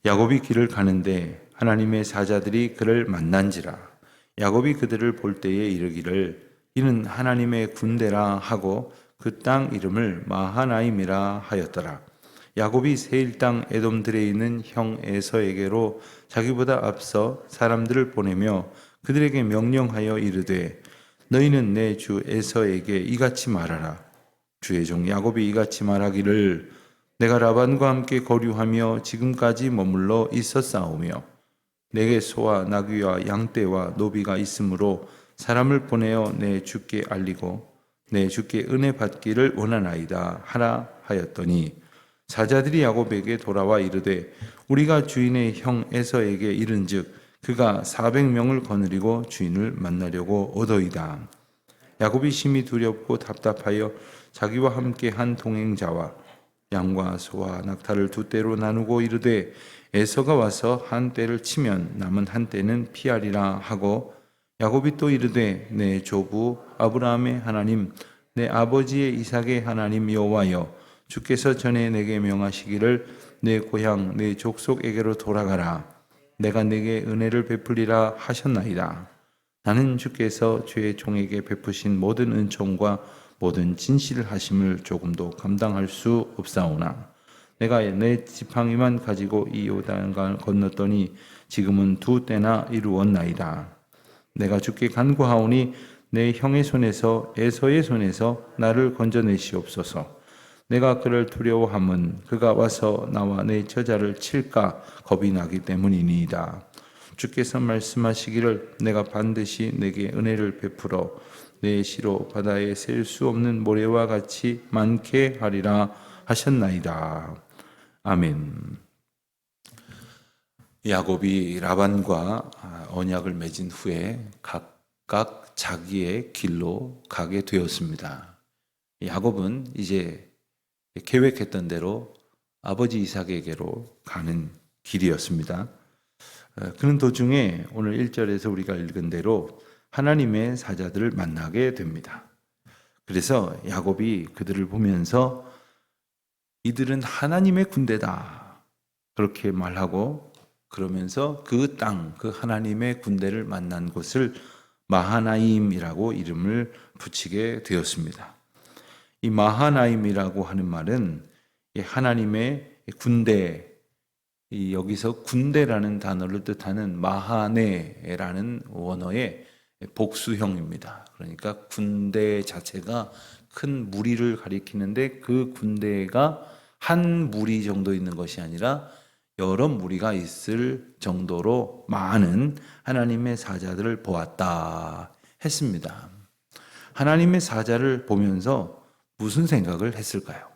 야곱이 길을 가는데 하나님의 사자들이 그를 만난지라. 야곱이 그들을 볼 때에 이르기를 이는 하나님의 군대라 하고 그 땅 이름을 마하나임이라 하였더라. 야곱이 세일 땅 에돔들에 있는 형 에서에게로 자기보다 앞서 사람들을 보내며 그들에게 명령하여 이르되 너희는 내 주 에서에게 이같이 말하라. 주의 종 야곱이 이같이 말하기를 내가 라반과 함께 거류하며 지금까지 머물러 있었사오며 내게 소와 나귀와 양떼와 노비가 있으므로 사람을 보내어 내 주께 알리고 내 주께 은혜 받기를 원하나이다 하라 하였더니 사자들이 야곱에게 돌아와 이르되 우리가 주인의 형 에서에게 이른즉 그가 400명을 거느리고 주인을 만나려고 오더이다. 야곱이 심히 두렵고 답답하여 자기와 함께 한 동행자와 양과 소와 낙타를 두 떼로 나누고 이르되 에서가 와서 한 떼를 치면 남은 한 떼는 피하리라 하고 야곱이 또 이르되 내 조부 아브라함의 하나님 내 아버지의 이삭의 하나님 여호와여 주께서 전에 내게 명하시기를 내 고향 내 족속에게로 돌아가라 내가 내게 은혜를 베풀리라 하셨나이다. 나는 주께서 주의 종에게 베푸신 모든 은총과 모든 진실을 하심을 조금도 감당할 수 없사오나 내가 내 지팡이만 가지고 이 요단강을 건넜더니 지금은 두 때나 이루었나이다. 내가 주께 간구하오니 내 형의 손에서 에서의 손에서 나를 건져내시옵소서. 내가 그를 두려워함은 그가 와서 나와 내 처자를 칠까 겁이 나기 때문이니이다. 주께서 말씀하시기를 내가 반드시 내게 은혜를 베풀어 내 시로 바다에 셀 수 없는 모래와 같이 많게 하리라 하셨나이다. 아멘. 야곱이 라반과 언약을 맺은 후에 각각 자기의 길로 가게 되었습니다. 야곱은 이제 계획했던 대로 아버지 이삭에게로 가는 길이었습니다. 그는 도중에 오늘 1절에서 우리가 읽은 대로 하나님의 사자들을 만나게 됩니다. 그래서 야곱이 그들을 보면서 이들은 하나님의 군대다 그렇게 말하고 그러면서 그 땅, 그 하나님의 군대를 만난 곳을 마하나임이라고 이름을 붙이게 되었습니다. 이 마하나임이라고 하는 말은 하나님의 군대, 여기서 군대라는 단어를 뜻하는 마하네라는 원어의 복수형입니다. 그러니까 군대 자체가 큰 무리를 가리키는데 그 군대가 한 무리 정도 있는 것이 아니라 여러 무리가 있을 정도로 많은 하나님의 사자들을 보았다 했습니다. 하나님의 사자를 보면서 무슨 생각을 했을까요?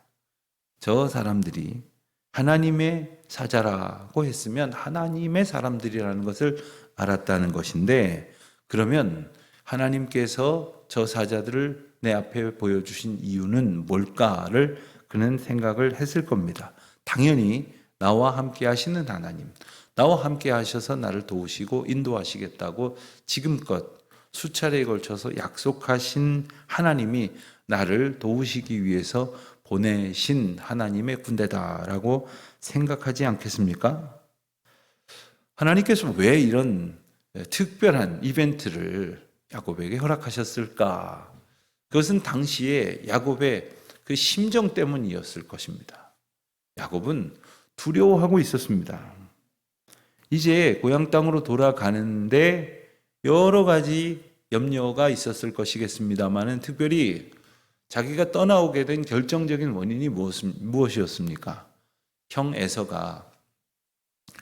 저 사람들이 하나님의 사자라고 했으면 하나님의 사람들이라는 것을 알았다는 것인데 그러면 하나님께서 저 사자들을 내 앞에 보여주신 이유는 뭘까를 그는 생각을 했을 겁니다. 당연히 나와 함께 하시는 하나님, 나와 함께 하셔서 나를 도우시고 인도하시겠다고 지금껏 수차례에 걸쳐서 약속하신 하나님이 나를 도우시기 위해서 보내신 하나님의 군대다라고 생각하지 않겠습니까? 하나님께서 왜 이런 특별한 이벤트를 야곱에게 허락하셨을까? 그것은 당시에 야곱의 그 심정 때문이었을 것입니다. 야곱은 두려워하고 있었습니다. 이제 고향 땅으로 돌아가는데 여러 가지 염려가 있었을 것이겠습니다만은 특별히 자기가 떠나오게 된 결정적인 원인이 무엇이었습니까? 형 에서가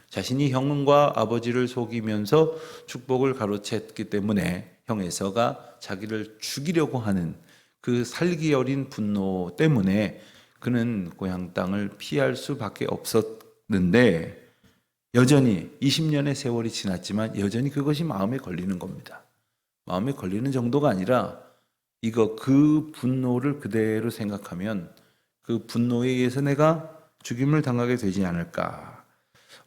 자신이 형과 아버지를 속이면서 축복을 가로챘기 때문에 형 에서가 자기를 죽이려고 하는 그 살기 어린 분노 때문에 그는 고향 땅을 피할 수밖에 없었는데 여전히 20년의 세월이 지났지만 여전히 그것이 마음에 걸리는 겁니다. 마음에 걸리는 정도가 아니라 그 분노를 그대로 생각하면 그 분노에 의해서 내가 죽임을 당하게 되지 않을까.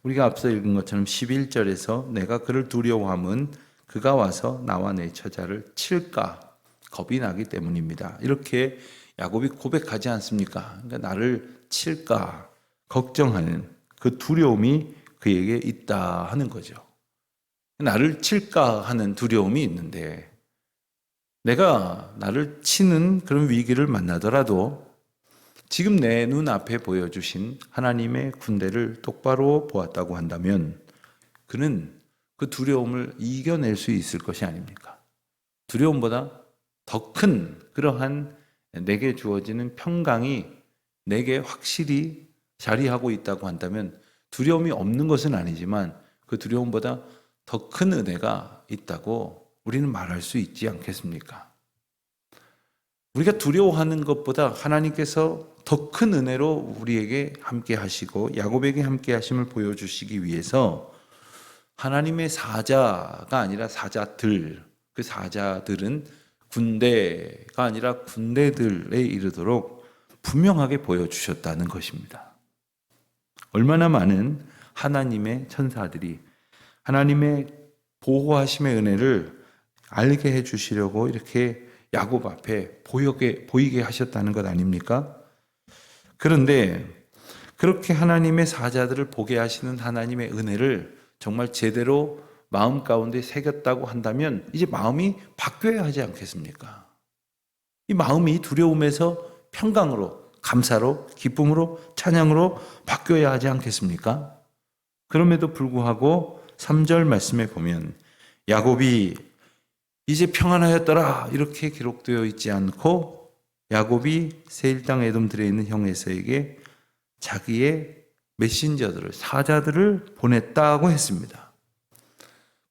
우리가 앞서 읽은 것처럼 11절에서 내가 그를 두려워함은 그가 와서 나와 내 처자를 칠까 겁이 나기 때문입니다. 이렇게 야곱이 고백하지 않습니까? 그러니까 나를 칠까 걱정하는 그 두려움이 그에게 있다 하는 거죠. 나를 칠까 하는 두려움이 있는데 내가 나를 치는 그런 위기를 만나더라도 지금 내 눈앞에 보여주신 하나님의 군대를 똑바로 보았다고 한다면 그는 그 두려움을 이겨낼 수 있을 것이 아닙니까? 두려움보다 더 큰 그러한 내게 주어지는 평강이 내게 확실히 자리하고 있다고 한다면 두려움이 없는 것은 아니지만 그 두려움보다 더 큰 은혜가 있다고 우리는 말할 수 있지 않겠습니까? 우리가 두려워하는 것보다 하나님께서 더 큰 은혜로 우리에게 함께 하시고 야곱에게 함께 하심을 보여주시기 위해서 하나님의 사자가 아니라 사자들, 그 사자들은 군대가 아니라 군대들에 이르도록 분명하게 보여주셨다는 것입니다. 얼마나 많은 하나님의 천사들이 하나님의 보호하심의 은혜를 알게 해주시려고 이렇게 야곱 앞에 보이게 하셨다는 것 아닙니까? 그런데 그렇게 하나님의 사자들을 보게 하시는 하나님의 은혜를 정말 제대로 마음 가운데 새겼다고 한다면 이제 마음이 바뀌어야 하지 않겠습니까? 이 마음이 두려움에서 평강으로, 감사로, 기쁨으로, 찬양으로 바뀌어야 하지 않겠습니까? 그럼에도 불구하고 3절 말씀에 보면 야곱이 이제 평안하였더라 이렇게 기록되어 있지 않고 야곱이 세일 땅 에돔들에 있는 형 에서에게 자기의 메신저들을, 사자들을 보냈다고 했습니다.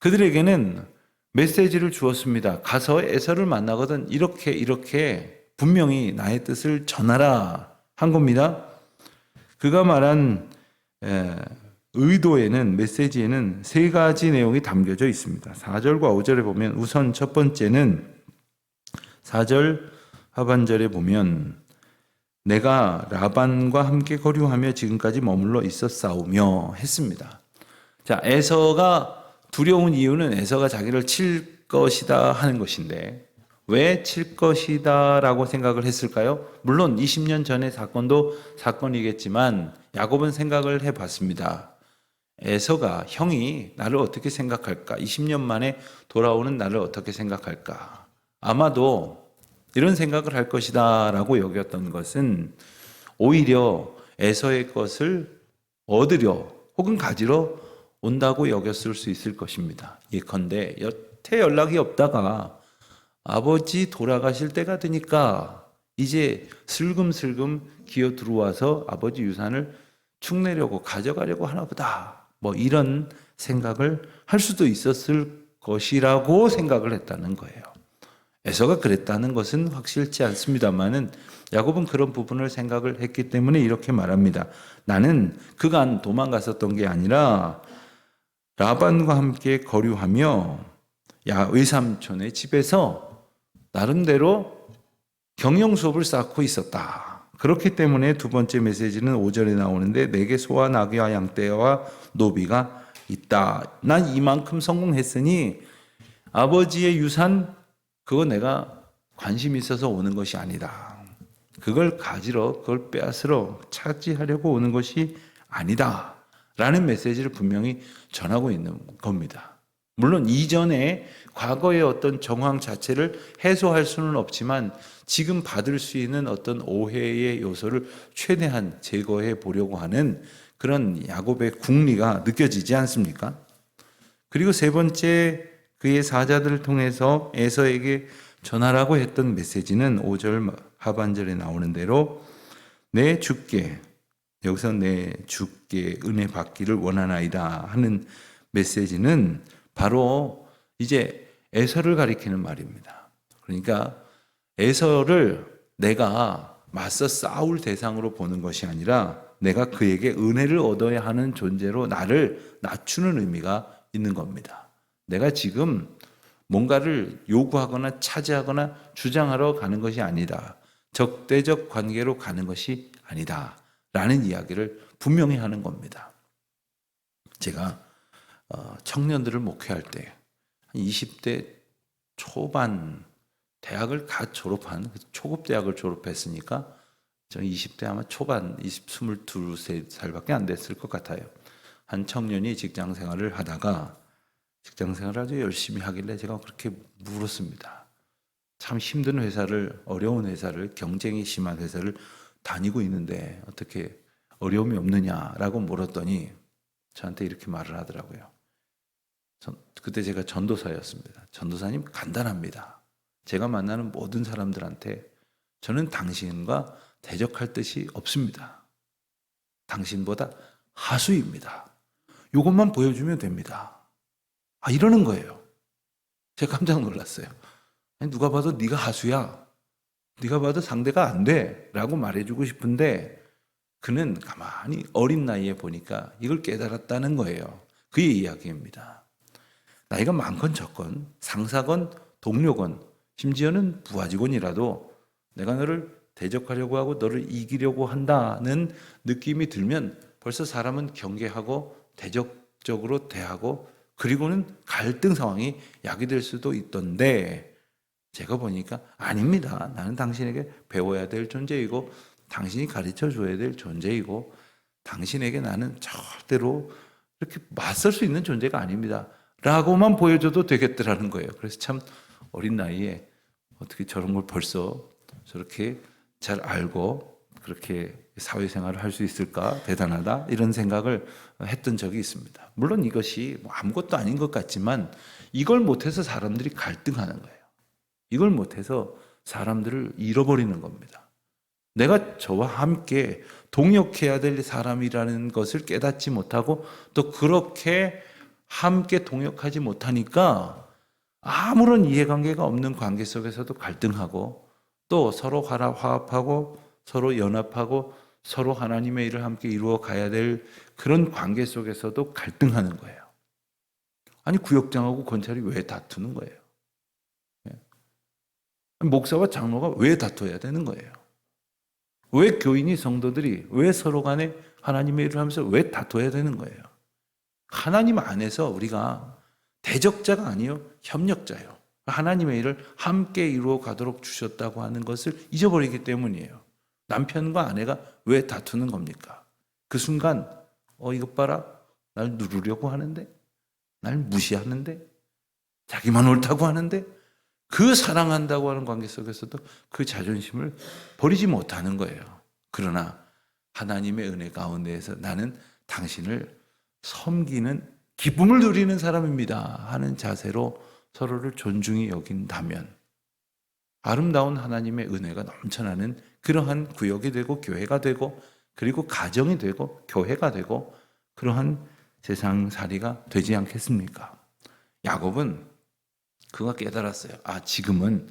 그들에게는 메시지를 주었습니다. 가서 에서를 만나거든 이렇게 분명히 나의 뜻을 전하라 한 겁니다. 그가 말한 의도에는, 메시지에는 세 가지 내용이 담겨져 있습니다. 4절과 5절에 보면 우선 첫 번째는 4절 하반절에 보면 내가 라반과 함께 거류하며 지금까지 머물러 있었사오며 했습니다. 자, 에서가 두려운 이유는 에서가 자기를 칠 것이다 하는 것인데 왜 칠 것이다 라고 생각을 했을까요? 물론 20년 전의 사건도 사건이겠지만 야곱은 생각을 해봤습니다. 에서가 형이 나를 어떻게 생각할까? 20년 만에 돌아오는 나를 어떻게 생각할까? 아마도 이런 생각을 할 것이다 라고 여겼던 것은 오히려 에서의 것을 얻으려 혹은 가지러 온다고 여겼을 수 있을 것입니다. 예컨대 여태 연락이 없다가 아버지 돌아가실 때가 되니까 이제 슬금슬금 기어 들어와서 아버지 유산을 축내려고 가져가려고 하나 보다. 뭐 이런 생각을 할 수도 있었을 것이라고 생각을 했다는 거예요. 에서가 그랬다는 것은 확실치 않습니다만은 야곱은 그런 부분을 생각을 했기 때문에 이렇게 말합니다. 나는 그간 도망갔었던 게 아니라 라반과 함께 거류하며 외삼촌의 집에서 나름대로 경영 수업을 쌓고 있었다. 그렇기 때문에 두 번째 메시지는 5절에 나오는데 내게 소와 나귀와 양떼와 노비가 있다. 난 이만큼 성공했으니 아버지의 유산 그거 내가 관심 있어서 오는 것이 아니다. 그걸 가지러, 그걸 빼앗으러 차지하려고 오는 것이 아니다. 라는 메시지를 분명히 전하고 있는 겁니다. 물론 이전에 과거의 어떤 정황 자체를 해소할 수는 없지만 지금 받을 수 있는 어떤 오해의 요소를 최대한 제거해 보려고 하는 그런 야곱의 궁리가 느껴지지 않습니까? 그리고 세 번째 그의 사자들을 통해서 에서에게 전하라고 했던 메시지는 5절 하반절에 나오는 대로 내 주께, 여기서 내 주께 은혜 받기를 원하나이다 하는 메시지는 바로 이제 에서를 가리키는 말입니다. 그러니까 에서를 내가 맞서 싸울 대상으로 보는 것이 아니라 내가 그에게 은혜를 얻어야 하는 존재로 나를 낮추는 의미가 있는 겁니다. 내가 지금 뭔가를 요구하거나 차지하거나 주장하러 가는 것이 아니다. 적대적 관계로 가는 것이 아니다. 라는 이야기를 분명히 하는 겁니다. 제가 청년들을 목회할 때 20대 초반 대학을 갓 졸업한 초급 대학을 졸업했으니까 저는 20대 아마 초반 22살밖에 안 됐을 것 같아요. 한 청년이 직장 생활을 하다가 직장 생활을 아주 열심히 하길래 제가 그렇게 물었습니다. 참 힘든 회사를, 어려운 회사를, 경쟁이 심한 회사를 다니고 있는데 어떻게 어려움이 없느냐라고 물었더니 저한테 이렇게 말을 하더라고요. 그때 제가 전도사였습니다. 전도사님, 간단합니다. 제가 만나는 모든 사람들한테 저는 당신과 대적할 뜻이 없습니다. 당신보다 하수입니다. 이것만 보여주면 됩니다. 이러는 거예요. 제가 깜짝 놀랐어요. 아니, 누가 봐도 네가 하수야. 네가 봐도 상대가 안 돼. 라고 말해주고 싶은데 그는 가만히 어린 나이에 보니까 이걸 깨달았다는 거예요. 그의 이야기입니다. 나이가 많건 적건, 상사건 동료건, 심지어는 부하 직원이라도 내가 너를 대적하려고 하고 너를 이기려고 한다는 느낌이 들면 벌써 사람은 경계하고 대적적으로 대하고 그리고는 갈등 상황이 야기될 수도 있던데 제가 보니까 아닙니다. 나는 당신에게 배워야 될 존재이고 당신이 가르쳐 줘야 될 존재이고 당신에게 나는 절대로 이렇게 맞설 수 있는 존재가 아닙니다. 라고만 보여줘도 되겠더라는 거예요. 그래서 참 어린 나이에 어떻게 저런 걸 벌써 저렇게 잘 알고 그렇게 사회생활을 할 수 있을까? 대단하다. 이런 생각을 했던 적이 있습니다. 물론 이것이 아무것도 아닌 것 같지만 이걸 못해서 사람들이 갈등하는 거예요. 이걸 못해서 사람들을 잃어버리는 겁니다. 내가 저와 함께 동역해야 될 사람이라는 것을 깨닫지 못하고 또 그렇게 함께 동역하지 못하니까 아무런 이해관계가 없는 관계 속에서도 갈등하고 또 서로 화합하고 서로 연합하고 서로 하나님의 일을 함께 이루어 가야 될 그런 관계 속에서도 갈등하는 거예요. 아니 구역장하고 권찰이 왜 다투는 거예요? 목사와 장로가 왜 다퉈야 되는 거예요? 왜 교인이 성도들이 왜 서로 간에 하나님의 일을 하면서 왜 다퉈야 되는 거예요? 하나님 안에서 우리가 대적자가 아니요 협력자요. 하나님의 일을 함께 이루어 가도록 주셨다고 하는 것을 잊어버리기 때문이에요. 남편과 아내가 왜 다투는 겁니까? 그 순간 이것 봐라. 날 누르려고 하는데 날 무시하는데 자기만 옳다고 하는데 그 사랑한다고 하는 관계 속에서도 그 자존심을 버리지 못하는 거예요. 그러나 하나님의 은혜 가운데에서 나는 당신을 섬기는 기쁨을 누리는 사람입니다 하는 자세로 서로를 존중히 여긴다면 아름다운 하나님의 은혜가 넘쳐나는 그러한 구역이 되고 교회가 되고 그리고 가정이 되고 교회가 되고 그러한 세상살이가 되지 않겠습니까? 야곱은 그가 깨달았어요. 지금은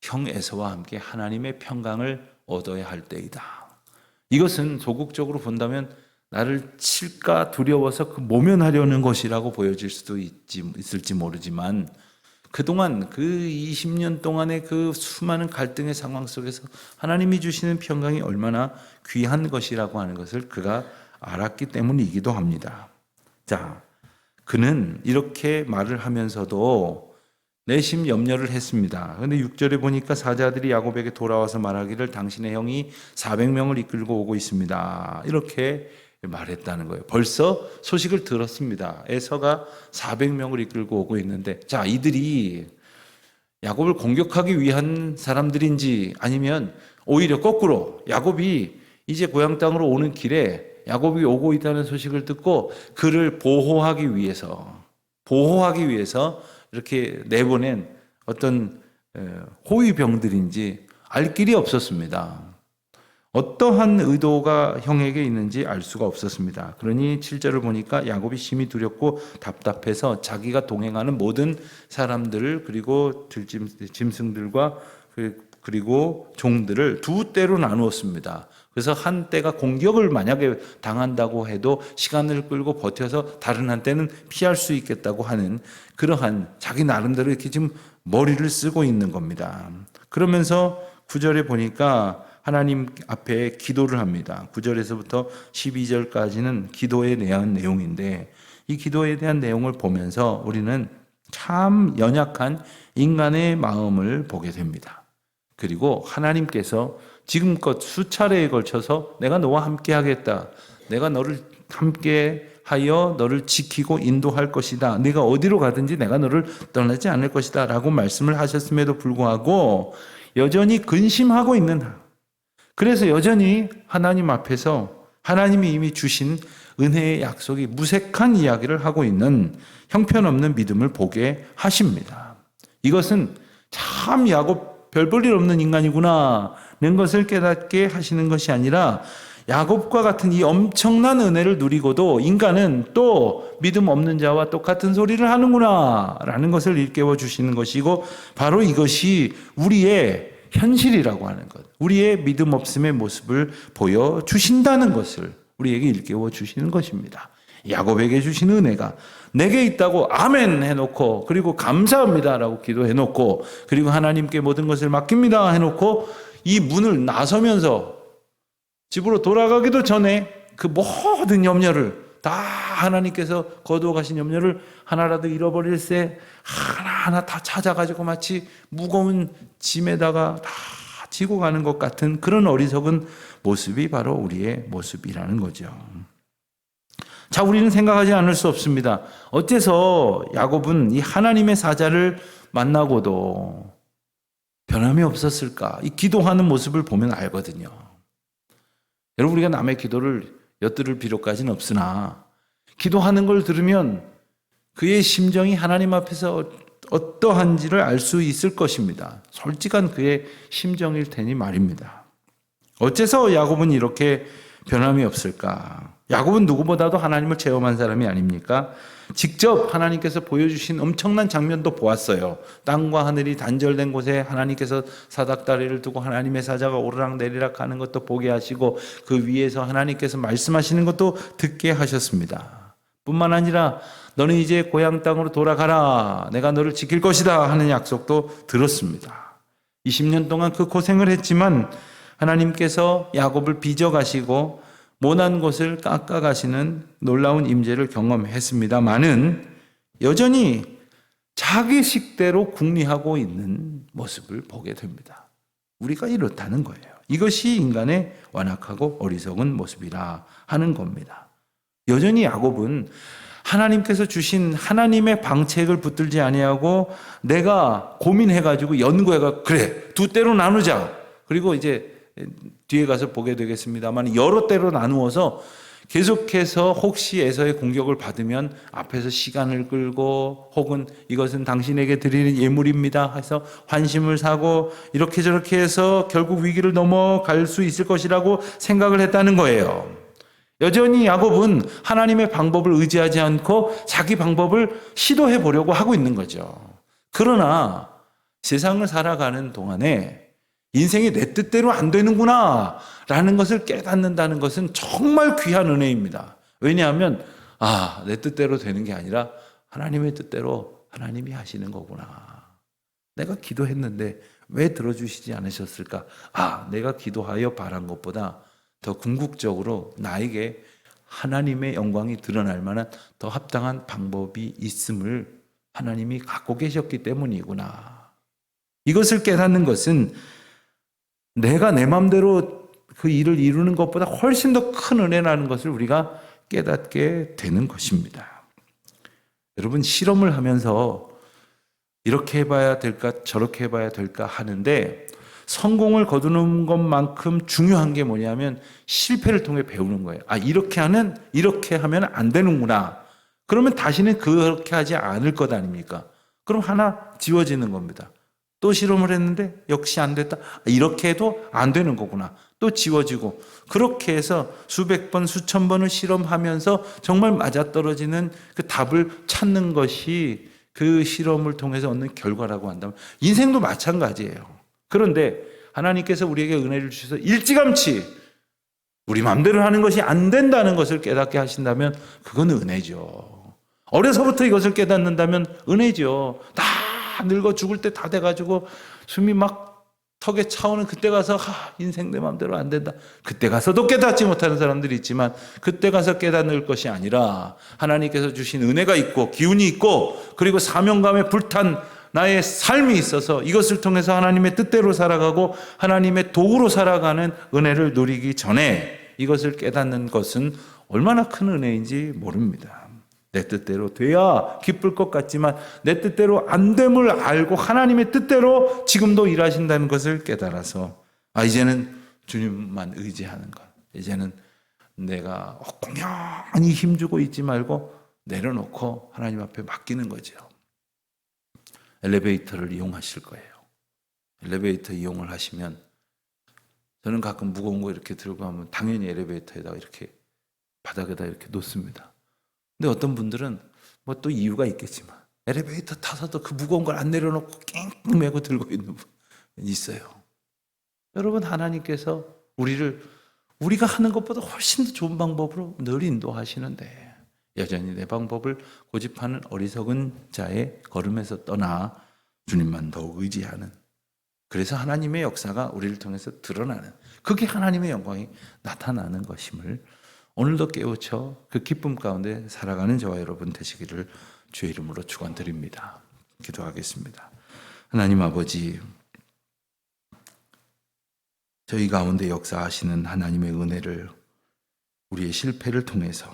형 에서와 함께 하나님의 평강을 얻어야 할 때이다. 이것은 소극적으로 본다면 나를 칠까 두려워서 그 모면하려는 것이라고 보여질 수도 있을지 모르지만 그동안 그 20년 동안의 그 수많은 갈등의 상황 속에서 하나님이 주시는 평강이 얼마나 귀한 것이라고 하는 것을 그가 알았기 때문이기도 합니다. 자, 그는 이렇게 말을 하면서도 내심 염려를 했습니다. 그런데 6절에 보니까 사자들이 야곱에게 돌아와서 말하기를 당신의 형이 400명을 이끌고 오고 있습니다. 이렇게 말했다는 거예요. 벌써 소식을 들었습니다. 에서가 400명을 이끌고 오고 있는데 자, 이들이 야곱을 공격하기 위한 사람들인지 아니면 오히려 거꾸로 야곱이 이제 고향 땅으로 오는 길에 야곱이 오고 있다는 소식을 듣고 그를 보호하기 위해서 이렇게 내보낸 어떤 호위병들인지 알 길이 없었습니다. 어떠한 의도가 형에게 있는지 알 수가 없었습니다. 그러니 7절을 보니까 야곱이 심히 두렵고 답답해서 자기가 동행하는 모든 사람들을 그리고 짐승들과 그리고 종들을 두 떼로 나누었습니다. 그래서 한 떼가 공격을 만약에 당한다고 해도 시간을 끌고 버텨서 다른 한 떼는 피할 수 있겠다고 하는 그러한 자기 나름대로 이렇게 지금 머리를 쓰고 있는 겁니다. 그러면서 9절에 보니까 하나님 앞에 기도를 합니다. 9절에서부터 12절까지는 기도에 대한 내용인데 이 기도에 대한 내용을 보면서 우리는 참 연약한 인간의 마음을 보게 됩니다. 그리고 하나님께서 지금껏 수차례에 걸쳐서 내가 너와 함께 하겠다. 내가 너를 함께 하여 너를 지키고 인도할 것이다. 네가 어디로 가든지 내가 너를 떠나지 않을 것이다. 라고 말씀을 하셨음에도 불구하고 여전히 근심하고 있는, 그래서 여전히 하나님 앞에서 하나님이 이미 주신 은혜의 약속이 무색한 이야기를 하고 있는 형편없는 믿음을 보게 하십니다. 이것은 참 야곱 별 볼 일 없는 인간이구나 는 것을 깨닫게 하시는 것이 아니라 야곱과 같은 이 엄청난 은혜를 누리고도 인간은 또 믿음 없는 자와 똑같은 소리를 하는구나 라는 것을 일깨워 주시는 것이고, 바로 이것이 우리의 현실이라고 하는 것, 우리의 믿음 없음의 모습을 보여주신다는 것을 우리에게 일깨워 주시는 것입니다. 야곱에게 주신 은혜가 내게 있다고 아멘 해놓고, 그리고 감사합니다 라고 기도해놓고, 그리고 하나님께 모든 것을 맡깁니다 해놓고 이 문을 나서면서 집으로 돌아가기도 전에 그 모든 염려를 다 하나님께서 거두어 가신 염려를 하나라도 잃어버릴새 하나하나 다 찾아가지고 마치 무거운 짐에다가 다 지고 가는 것 같은 그런 어리석은 모습이 바로 우리의 모습이라는 거죠. 자, 우리는 생각하지 않을 수 없습니다. 어째서 야곱은 이 하나님의 사자를 만나고도 변함이 없었을까? 이 기도하는 모습을 보면 알거든요. 여러분, 우리가 남의 기도를 엿들을 필요까지는 없으나 기도하는 걸 들으면 그의 심정이 하나님 앞에서 어떠한지를 알 수 있을 것입니다. 솔직한 그의 심정일 테니 말입니다. 어째서 야곱은 이렇게 변함이 없을까? 야곱은 누구보다도 하나님을 체험한 사람이 아닙니까? 직접 하나님께서 보여주신 엄청난 장면도 보았어요. 땅과 하늘이 단절된 곳에 하나님께서 사닥다리를 두고 하나님의 사자가 오르락 내리락 하는 것도 보게 하시고, 그 위에서 하나님께서 말씀하시는 것도 듣게 하셨습니다. 뿐만 아니라 너는 이제 고향 땅으로 돌아가라, 내가 너를 지킬 것이다 하는 약속도 들었습니다. 20년 동안 그 고생을 했지만 하나님께서 야곱을 빚어가시고 모난 것을 깎아가시는 놀라운 임재를 경험했습니다마는 여전히 자기 식대로 궁리하고 있는 모습을 보게 됩니다. 우리가 이렇다는 거예요. 이것이 인간의 완악하고 어리석은 모습이라 하는 겁니다. 여전히 야곱은 하나님께서 주신 하나님의 방책을 붙들지 아니하고 내가 고민해가지고 연구해가 그래 두 때로 나누자, 그리고 이제 뒤에 가서 보게 되겠습니다만 여러 때로 나누어서 계속해서 혹시 에서의 공격을 받으면 앞에서 시간을 끌고, 혹은 이것은 당신에게 드리는 예물입니다 해서 환심을 사고, 이렇게 저렇게 해서 결국 위기를 넘어갈 수 있을 것이라고 생각을 했다는 거예요. 여전히 야곱은 하나님의 방법을 의지하지 않고 자기 방법을 시도해 보려고 하고 있는 거죠. 그러나 세상을 살아가는 동안에 인생이 내 뜻대로 안 되는구나 라는 것을 깨닫는다는 것은 정말 귀한 은혜입니다. 왜냐하면 내 뜻대로 되는 게 아니라 하나님의 뜻대로 하나님이 하시는 거구나. 내가 기도했는데 왜 들어주시지 않으셨을까? 내가 기도하여 바란 것보다 더 궁극적으로 나에게 하나님의 영광이 드러날 만한 더 합당한 방법이 있음을 하나님이 갖고 계셨기 때문이구나. 이것을 깨닫는 것은 내가 내 마음대로 그 일을 이루는 것보다 훨씬 더 큰 은혜라는 것을 우리가 깨닫게 되는 것입니다. 여러분, 실험을 하면서 이렇게 해봐야 될까 저렇게 해봐야 될까 하는데 성공을 거두는 것만큼 중요한 게 뭐냐면 실패를 통해 배우는 거예요. 이렇게 하면 안 되는구나. 그러면 다시는 그렇게 하지 않을 것 아닙니까? 그럼 하나 지워지는 겁니다. 또 실험을 했는데 역시 안 됐다. 이렇게 해도 안 되는 거구나. 또 지워지고, 그렇게 해서 수백 번 수천 번을 실험하면서 정말 맞아떨어지는 그 답을 찾는 것이 그 실험을 통해서 얻는 결과라고 한다면 인생도 마찬가지예요. 그런데 하나님께서 우리에게 은혜를 주셔서 일찌감치 우리 마음대로 하는 것이 안 된다는 것을 깨닫게 하신다면 그건 은혜죠. 어려서부터 이것을 깨닫는다면 은혜죠. 다 늙어 죽을 때 다 돼가지고 숨이 막 턱에 차오는 그때 가서 인생 내 마음대로 안 된다. 그때 가서도 깨닫지 못하는 사람들이 있지만 그때 가서 깨닫는 것이 아니라 하나님께서 주신 은혜가 있고 기운이 있고, 그리고 사명감에 불탄 나의 삶이 있어서 이것을 통해서 하나님의 뜻대로 살아가고 하나님의 도구로 살아가는 은혜를 누리기 전에 이것을 깨닫는 것은 얼마나 큰 은혜인지 모릅니다. 내 뜻대로 돼야 기쁠 것 같지만 내 뜻대로 안 됨을 알고 하나님의 뜻대로 지금도 일하신다는 것을 깨달아서 이제는 주님만 의지하는 것. 이제는 내가 공연히 힘주고 있지 말고 내려놓고 하나님 앞에 맡기는 거죠. 엘리베이터를 이용하실 거예요. 엘리베이터 이용을 하시면 저는 가끔 무거운 거 이렇게 들고 가면 당연히 엘리베이터에다가 이렇게 바닥에다 이렇게 놓습니다. 근데 어떤 분들은 뭐 또 이유가 있겠지만 엘리베이터 타서도 그 무거운 걸 안 내려놓고 낑낑 메고 들고 있는 분 있어요. 여러분, 하나님께서 우리가 하는 것보다 훨씬 더 좋은 방법으로 늘 인도하시는데 여전히 내 방법을 고집하는 어리석은 자의 걸음에서 떠나 주님만 더욱 의지하는, 그래서 하나님의 역사가 우리를 통해서 드러나는, 그게 하나님의 영광이 나타나는 것임을 오늘도 깨우쳐 그 기쁨 가운데 살아가는 저와 여러분 되시기를 주의 이름으로 축원드립니다. 기도하겠습니다. 하나님 아버지, 저희 가운데 역사하시는 하나님의 은혜를 우리의 실패를 통해서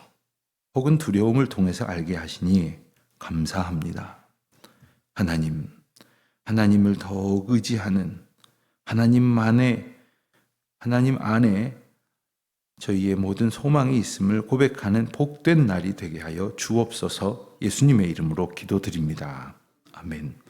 혹은 두려움을 통해서 알게 하시니 감사합니다. 하나님을 더욱 의지하는, 하나님 안에 저희의 모든 소망이 있음을 고백하는 복된 날이 되게 하여 주옵소서. 예수님의 이름으로 기도드립니다. 아멘.